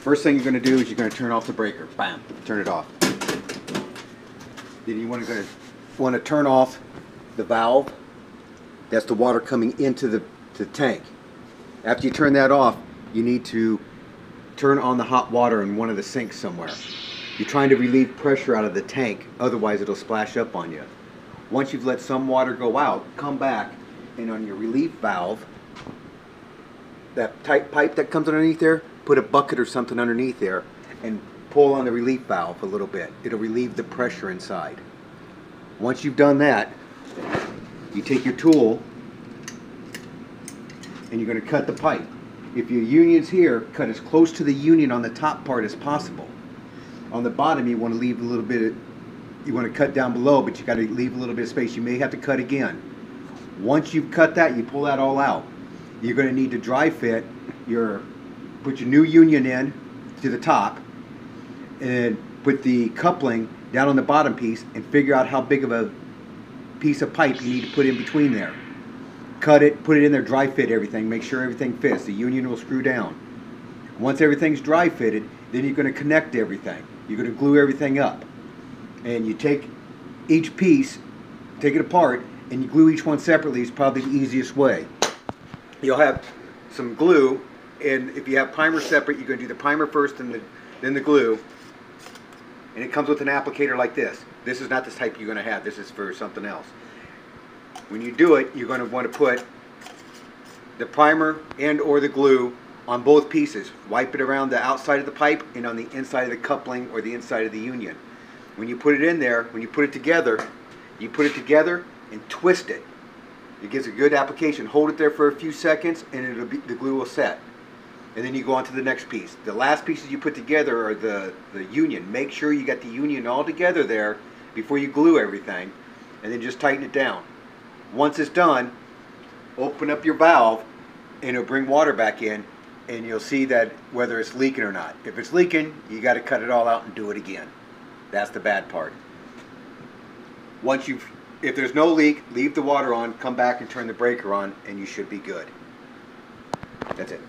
First thing you're going to do is you're going to turn off the breaker. Bam, turn it off. Then you want to turn off the valve. That's the water coming into the tank. After you turn that off, you need to turn on the hot water in one of the sinks somewhere. You're trying to relieve pressure out of the tank, otherwise it'll splash up on you. Once you've let some water go out, come back and on your relief valve, that tight pipe that comes underneath there, put a bucket or something underneath there and pull on the relief valve a little bit. It'll relieve the pressure inside. Once you've done that, you take your tool and you're going to cut the pipe. If your union's here, cut as close to the union on the top part as possible. On the bottom, you want to leave a little bit, you want to cut down below, but you got to leave a little bit of space. You may have to cut again. Once you've cut that, you pull that all out. You're going to need to dry fit put your new union in to the top, and put the coupling down on the bottom piece and figure out how big of a piece of pipe you need to put in between there. Cut it, put it in there, dry fit everything, make sure everything fits. The union will screw down. Once everything's dry fitted, then you're going to connect everything. You're going to glue everything up. And you take each piece, take it apart, and you glue each one separately. Is probably the easiest way. You'll have some glue, and if you have primer separate, you're going to do the primer first and then the glue. And it comes with an applicator like this. This is not the type you're going to have. This is for something else. When you do it, you're going to want to put the primer and or the glue on both pieces. Wipe it around the outside of the pipe and on the inside of the coupling or the inside of the union. When you put it in there, when you put it together and twist it. It gives a good application. Hold it there for a few seconds and the glue will set. And then you go on to the next piece. The last pieces you put together are the union. Make sure you got the union all together there before you glue everything, and then just tighten it down. Once it's done, open up your valve and it'll bring water back in, and you'll see that whether it's leaking or not. If it's leaking, you got to cut it all out and do it again. That's the bad part. If there's no leak, leave the water on, come back and turn the breaker on, and you should be good. That's it.